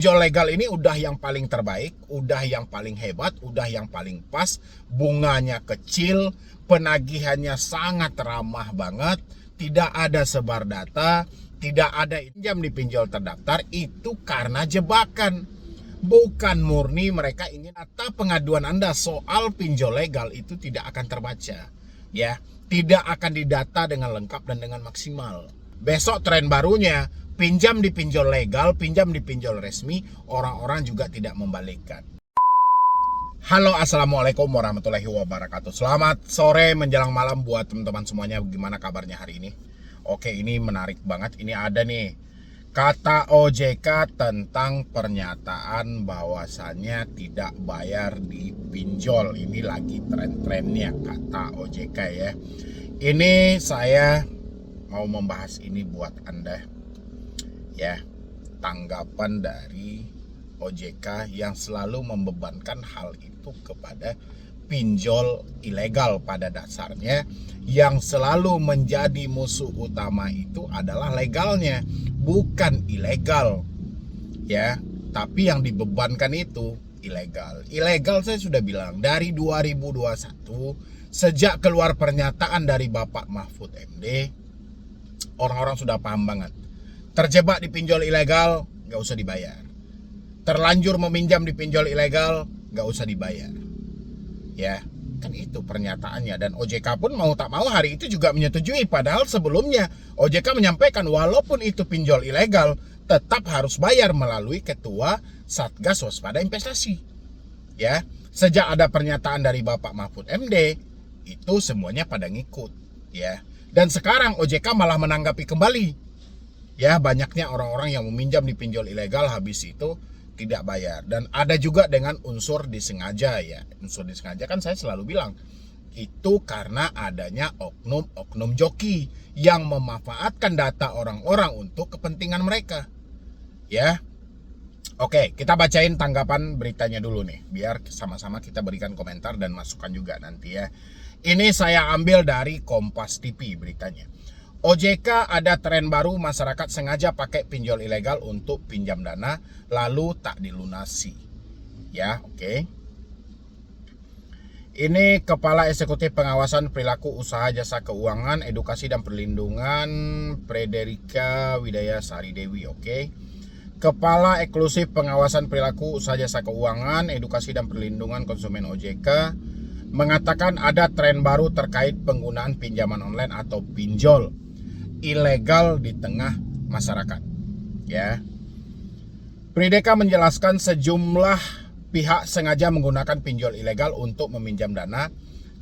Pinjol legal ini udah yang paling terbaik, udah yang paling hebat, udah yang paling pas, bunganya kecil, penagihannya sangat ramah banget, tidak ada sebar data, tidak ada pinjam di pinjol terdaftar, itu karena jebakan. Bukan murni mereka ingin data pengaduan Anda soal pinjol legal itu tidak akan terbaca. Ya, tidak akan didata dengan lengkap dan dengan maksimal. Besok tren barunya, pinjam di pinjol legal, pinjam di pinjol resmi, orang-orang juga tidak membalikkan. Halo, assalamualaikum warahmatullahi wabarakatuh. Selamat sore menjelang malam buat teman-teman semuanya. Gimana kabarnya hari ini? Oke, ini menarik banget. Ini ada nih kata OJK tentang pernyataan bahwasannya tidak bayar di pinjol. Ini lagi tren-trennya kata OJK ya. Ini saya mau membahas ini buat Anda ya, tanggapan dari OJK yang selalu membebankan hal itu kepada pinjol ilegal pada dasarnya. Yang selalu menjadi musuh utama itu adalah legalnya, bukan ilegal ya, tapi yang dibebankan itu ilegal. Ilegal saya sudah bilang dari 2021, sejak keluar pernyataan dari Bapak Mahfud MD, orang-orang sudah paham banget. Terjebak di pinjol ilegal, nggak usah dibayar. Terlanjur meminjam di pinjol ilegal, nggak usah dibayar. Ya, kan itu pernyataannya. Dan OJK pun mau tak mau hari itu juga menyetujui. Padahal sebelumnya OJK menyampaikan walaupun itu pinjol ilegal, tetap harus bayar melalui Ketua Satgas Waspada Investasi. Ya, sejak ada pernyataan dari Bapak Mahfud MD, itu semuanya pada ngikut. Ya, dan sekarang OJK malah menanggapi kembali. Ya, banyaknya orang-orang yang meminjam di pinjol ilegal habis itu tidak bayar. Dan ada juga dengan unsur disengaja ya. Unsur disengaja kan saya selalu bilang itu karena adanya oknum-oknum joki yang memanfaatkan data orang-orang untuk kepentingan mereka. Ya. Oke, kita bacain tanggapan beritanya dulu nih, biar sama-sama kita berikan komentar dan masukan juga nanti ya. Ini saya ambil dari Kompas TV beritanya. OJK ada tren baru, masyarakat sengaja pakai pinjol ilegal untuk pinjam dana lalu tak dilunasi. Ya, oke. Ini Kepala Eksekutif Pengawasan Perilaku Usaha Jasa Keuangan, Edukasi dan Perlindungan Frederika Widaya Sari Dewi, oke. Kepala Eksklusif Pengawasan Perilaku Usaha Jasa Keuangan, Edukasi dan Perlindungan Konsumen OJK mengatakan ada tren baru terkait penggunaan pinjaman online atau pinjol ilegal di tengah masyarakat. Ya. Frideka menjelaskan sejumlah pihak sengaja menggunakan pinjol ilegal untuk meminjam dana,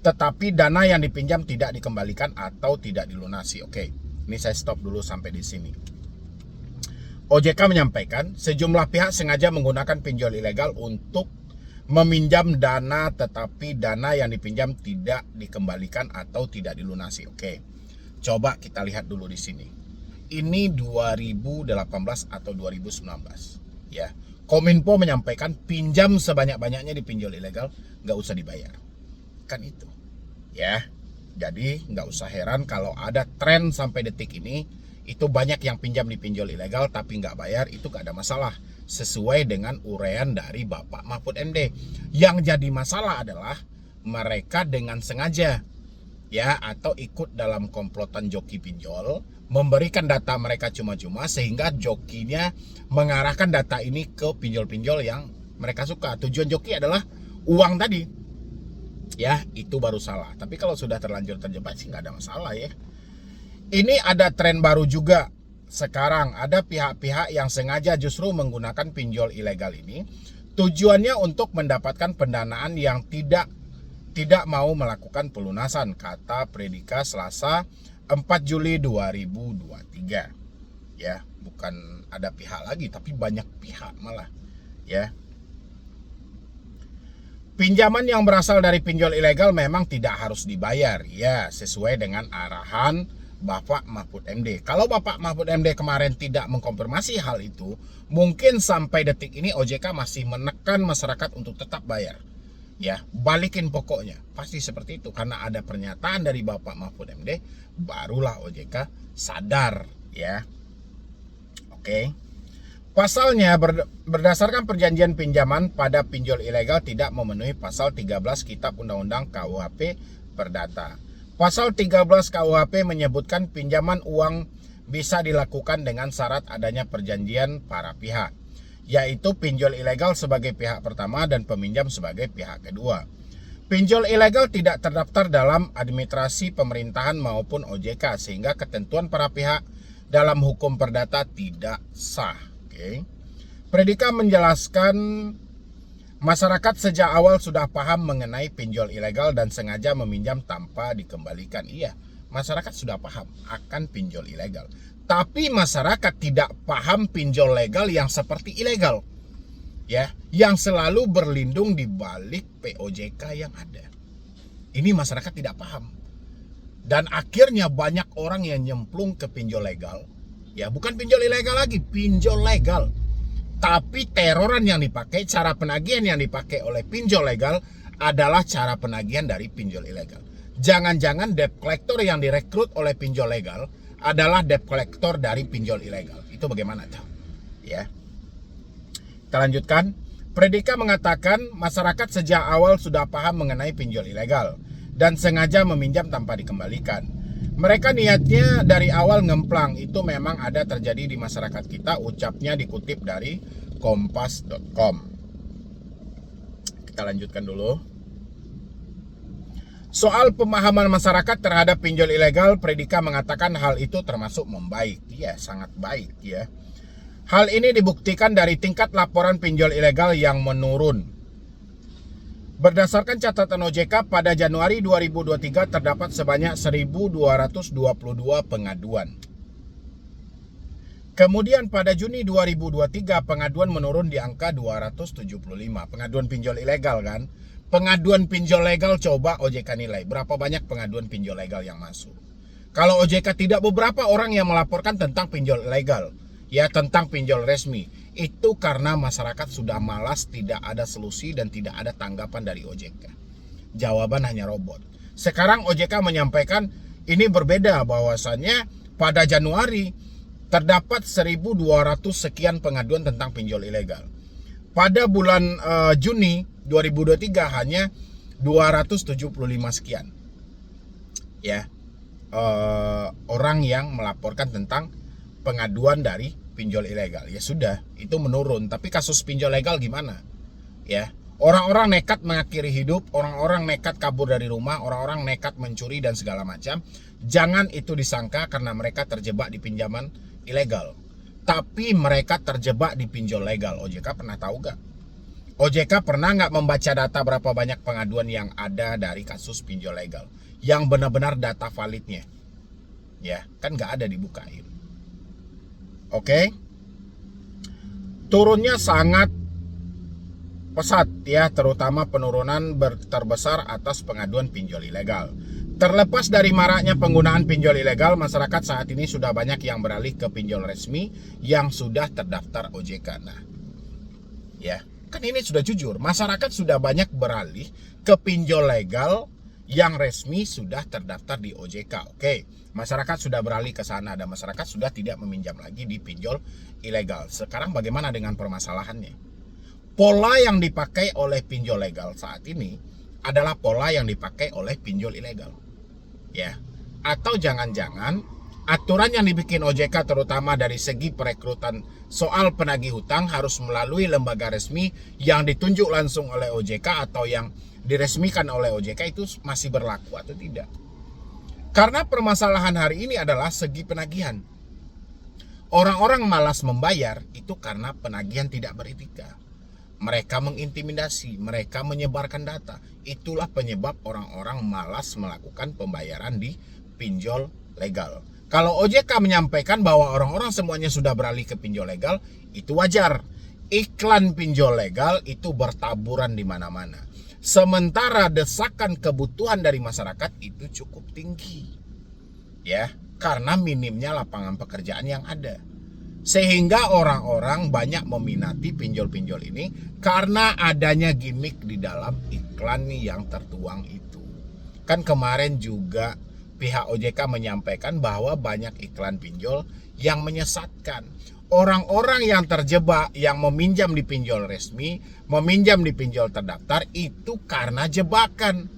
tetapi dana yang dipinjam tidak dikembalikan atau tidak dilunasi. Oke, ini saya stop dulu sampai di sini. OJK menyampaikan sejumlah pihak sengaja menggunakan pinjol ilegal untuk meminjam dana, tetapi dana yang dipinjam tidak dikembalikan atau tidak dilunasi. Oke, coba kita lihat dulu di sini. Ini 2018 atau 2019. Ya, Kominfo menyampaikan pinjam sebanyak-banyaknya di pinjol ilegal, nggak usah dibayar. Kan itu. Ya, jadi nggak usah heran kalau ada tren sampai detik ini, itu banyak yang pinjam di pinjol ilegal tapi nggak bayar, itu nggak ada masalah. Sesuai dengan uraian dari Bapak Mahfud MD. Yang jadi masalah adalah mereka dengan sengaja ya atau ikut dalam komplotan joki pinjol, memberikan data mereka cuma-cuma sehingga jokinya mengarahkan data ini ke pinjol-pinjol yang mereka suka. Tujuan joki adalah uang tadi. Ya, itu baru salah. Tapi kalau sudah terlanjur terjebak sih nggak ada masalah ya. Ini ada tren baru juga. Sekarang ada pihak-pihak yang sengaja justru menggunakan pinjol ilegal ini tujuannya untuk mendapatkan pendanaan yang tidak mau melakukan pelunasan, kata Fredika Selasa 4 Juli 2023. Ya, bukan ada pihak lagi tapi banyak pihak malah. Ya. Pinjaman yang berasal dari pinjol ilegal memang tidak harus dibayar ya, sesuai dengan arahan Bapak Mahfud MD. Kalau Bapak Mahfud MD kemarin tidak mengkonfirmasi hal itu, mungkin sampai detik ini OJK masih menekan masyarakat untuk tetap bayar. Ya, balikin pokoknya. Pasti seperti itu karena ada pernyataan dari Bapak Mahfud MD, barulah OJK sadar ya. Oke. Pasalnya berdasarkan perjanjian pinjaman pada pinjol ilegal tidak memenuhi pasal 13 Kitab Undang-Undang KUHP Perdata. Pasal 13 KUHP menyebutkan pinjaman uang bisa dilakukan dengan syarat adanya perjanjian para pihak, yaitu pinjol ilegal sebagai pihak pertama dan peminjam sebagai pihak kedua. Pinjol ilegal tidak terdaftar dalam administrasi pemerintahan maupun OJK, sehingga ketentuan para pihak dalam hukum perdata tidak sah. Predika menjelaskan masyarakat sejak awal sudah paham mengenai pinjol ilegal dan sengaja meminjam tanpa dikembalikan. Iya, masyarakat sudah paham akan pinjol ilegal. Tapi masyarakat tidak paham pinjol legal yang seperti ilegal. Ya, yang selalu berlindung di balik POJK yang ada. Ini masyarakat tidak paham. Dan akhirnya banyak orang yang nyemplung ke pinjol legal. Ya, bukan pinjol ilegal lagi, pinjol legal. Tapi teroran yang dipakai, cara penagihan yang dipakai oleh pinjol legal adalah cara penagihan dari pinjol ilegal. Jangan-jangan debt collector yang direkrut oleh pinjol legal adalah debt collector dari pinjol ilegal. Itu bagaimana tuh? Ya. Kita lanjutkan. Predika mengatakan masyarakat sejak awal sudah paham mengenai pinjol ilegal dan sengaja meminjam tanpa dikembalikan. Mereka niatnya dari awal ngemplang, itu memang ada terjadi di masyarakat kita, ucapnya dikutip dari kompas.com. Kita lanjutkan dulu. Soal pemahaman masyarakat terhadap pinjol ilegal, Predika mengatakan hal itu termasuk membaik. Ya, sangat baik ya. Hal ini dibuktikan dari tingkat laporan pinjol ilegal yang menurun. Berdasarkan catatan OJK, pada Januari 2023 terdapat sebanyak 1.222 pengaduan. Kemudian pada Juni 2023 pengaduan menurun di angka 275. Pengaduan pinjol ilegal kan? Pengaduan pinjol legal, coba OJK nilai berapa banyak pengaduan pinjol legal yang masuk. Kalau OJK tidak, beberapa orang yang melaporkan tentang pinjol ilegal, ya tentang pinjol resmi. Itu karena masyarakat sudah malas, tidak ada solusi dan tidak ada tanggapan dari OJK. Jawaban hanya robot. Sekarang OJK menyampaikan ini berbeda, bahwasannya pada Januari terdapat 1.200 sekian pengaduan tentang pinjol ilegal. Pada bulan Juni 2023 hanya 275 sekian. Ya. Orang yang melaporkan tentang pengaduan dari pinjol ilegal. Ya sudah, itu menurun. Tapi kasus pinjol legal gimana? Ya, orang-orang nekat mengakhiri hidup, orang-orang nekat kabur dari rumah, orang-orang nekat mencuri dan segala macam. Jangan itu disangka karena mereka terjebak di pinjaman ilegal. Tapi mereka terjebak di pinjol legal. OJK pernah tahu gak? OJK pernah nggak membaca data berapa banyak pengaduan yang ada dari kasus pinjol legal? Yang benar-benar data validnya. Ya, kan nggak ada dibukain. Oke, turunnya sangat pesat ya, terutama penurunan terbesar atas pengaduan pinjol ilegal. Terlepas dari maraknya penggunaan pinjol ilegal, masyarakat saat ini sudah banyak yang beralih ke pinjol resmi yang sudah terdaftar OJK. Nah, ya kan ini sudah jujur, masyarakat sudah banyak beralih ke pinjol legal yang resmi sudah terdaftar di OJK. Oke, masyarakat sudah beralih ke sana dan masyarakat sudah tidak meminjam lagi di pinjol ilegal. Sekarang bagaimana dengan permasalahannya? Pola yang dipakai oleh pinjol legal saat ini adalah pola yang dipakai oleh pinjol ilegal. Ya. Atau jangan-jangan aturan yang dibikin OJK terutama dari segi perekrutan soal penagih hutang harus melalui lembaga resmi yang ditunjuk langsung oleh OJK atau yang diresmikan oleh OJK itu masih berlaku atau tidak. Karena permasalahan hari ini adalah segi penagihan. Orang-orang malas membayar itu karena penagihan tidak beretika. Mereka mengintimidasi, mereka menyebarkan data. Itulah penyebab orang-orang malas melakukan pembayaran di pinjol legal. Kalau OJK menyampaikan bahwa orang-orang semuanya sudah beralih ke pinjol legal, itu wajar. Iklan pinjol legal itu bertaburan di mana-mana. Sementara desakan kebutuhan dari masyarakat itu cukup tinggi. Ya, karena minimnya lapangan pekerjaan yang ada. Sehingga orang-orang banyak meminati pinjol-pinjol ini karena adanya gimmick di dalam iklan yang tertuang itu. Kan kemarin juga pihak OJK menyampaikan bahwa banyak iklan pinjol yang menyesatkan. orang-orang yang terjebak yang meminjam di pinjol resmi, meminjam di pinjol terdaftar itu karena jebakan.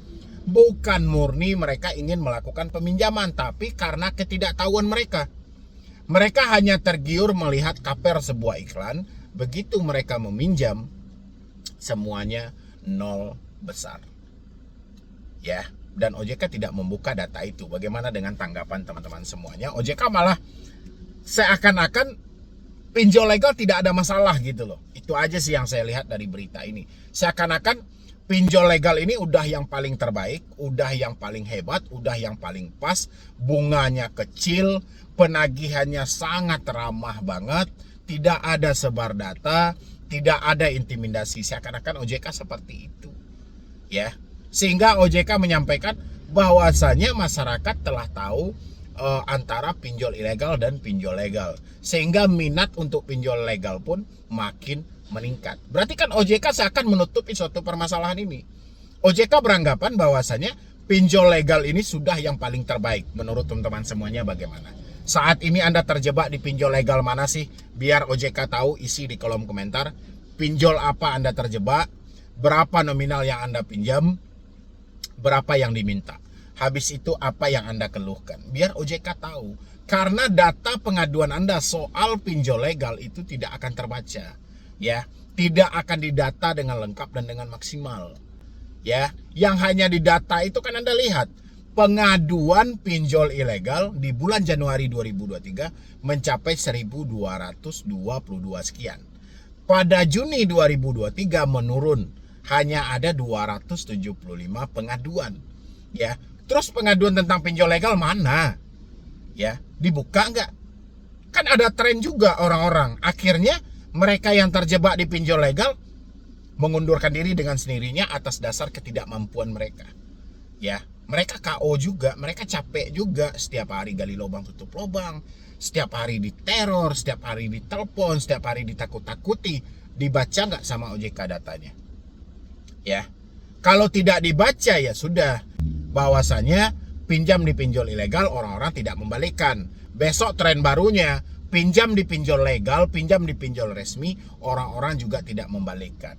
Bukan murni mereka ingin melakukan peminjaman, tapi karena ketidaktahuan mereka. Mereka hanya tergiur melihat kaper sebuah iklan, begitu mereka meminjam, semuanya nol besar. Ya, dan OJK tidak membuka data itu. Bagaimana dengan tanggapan teman-teman semuanya? OJK malah seakan-akan pinjol legal tidak ada masalah gitu loh. Itu aja sih yang saya lihat dari berita ini. Seakan-akan pinjol legal ini udah yang paling terbaik, udah yang paling hebat, udah yang paling pas, bunganya kecil, penagihannya sangat ramah banget, tidak ada sebar data, tidak ada intimidasi. Seakan-akan OJK seperti itu. Ya. Sehingga OJK menyampaikan bahwasannya masyarakat telah tahu antara pinjol ilegal dan pinjol legal. Sehingga minat untuk pinjol legal pun makin meningkat. Berarti kan OJK seakan menutupi suatu permasalahan ini. OJK beranggapan bahwasannya pinjol legal ini sudah yang paling terbaik. Menurut teman-teman semuanya bagaimana? Saat ini Anda terjebak di pinjol legal mana sih? Biar OJK tahu, isi di kolom komentar. Pinjol apa Anda terjebak? Berapa nominal yang Anda pinjam? Berapa yang diminta? Habis itu apa yang Anda keluhkan? Biar OJK tahu. Karena data pengaduan Anda soal pinjol legal itu tidak akan terbaca. Ya, tidak akan didata dengan lengkap dan dengan maksimal. Ya, yang hanya didata itu kan Anda lihat pengaduan pinjol ilegal di bulan Januari 2023 mencapai 1.222 sekian. Pada Juni 2023 menurun, hanya ada 275 pengaduan. Ya, terus pengaduan tentang pinjol legal mana? Ya, dibuka nggak? Kan ada tren juga orang-orang. Akhirnya mereka yang terjebak di pinjol legal mengundurkan diri dengan sendirinya atas dasar ketidakmampuan mereka. Ya, mereka KO juga, mereka capek juga, setiap hari gali lubang tutup lubang, setiap hari diteror, setiap hari ditelepon, setiap hari ditakut-takuti. Dibaca nggak sama OJK datanya? Ya, kalau tidak dibaca ya sudah, bahwasanya pinjam di pinjol ilegal orang-orang tidak membalikkan. Besok tren barunya pinjam di pinjol legal, pinjam di pinjol resmi, orang-orang juga tidak membalikkan.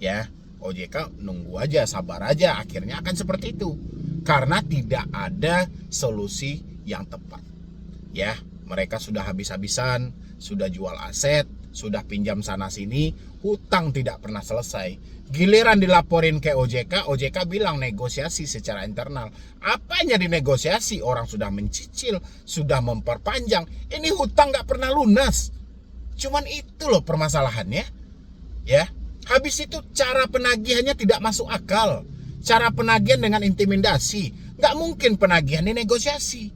Ya, OJK nunggu aja, sabar aja, akhirnya akan seperti itu. Karena tidak ada solusi yang tepat. Ya, mereka sudah habis-habisan, sudah jual aset, sudah pinjam sana sini, hutang tidak pernah selesai. Giliran dilaporin ke OJK, OJK bilang negosiasi secara internal. Apanya dinegosiasi? Orang sudah mencicil, sudah memperpanjang. Ini hutang nggak pernah lunas. Cuman itu loh permasalahannya. Ya, habis itu cara penagihannya tidak masuk akal. Cara penagihan dengan intimidasi. Nggak mungkin penagihan dinegosiasi.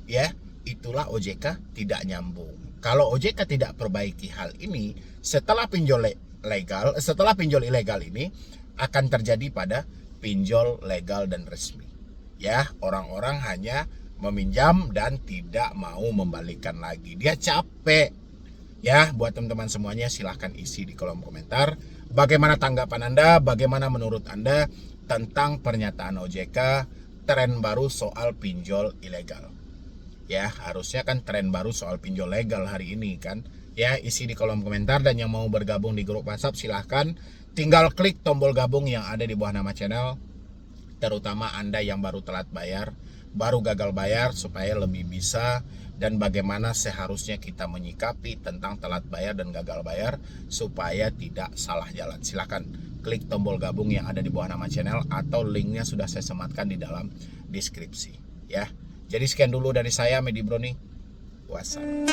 Ya, itulah OJK tidak nyambung. Kalau OJK tidak perbaiki hal ini, setelah pinjol ilegal ini akan terjadi pada pinjol legal dan resmi. Ya, orang-orang hanya meminjam dan tidak mau membalikkan lagi. Dia capek. Ya, buat teman-teman semuanya silahkan isi di kolom komentar. Bagaimana tanggapan Anda? Bagaimana menurut Anda tentang pernyataan OJK tren baru soal pinjol ilegal? Ya, harusnya kan tren baru soal pinjol legal hari ini kan. Ya, isi di kolom komentar, dan yang mau bergabung di grup WhatsApp silahkan tinggal klik tombol gabung yang ada di bawah nama channel. Terutama Anda yang baru telat bayar, baru gagal bayar, supaya lebih bisa dan bagaimana seharusnya kita menyikapi tentang telat bayar dan gagal bayar supaya tidak salah jalan. Silahkan klik tombol gabung yang ada di bawah nama channel atau linknya sudah saya sematkan di dalam deskripsi. Ya, jadi sekian dulu dari saya, Medi Broni. Wassalam.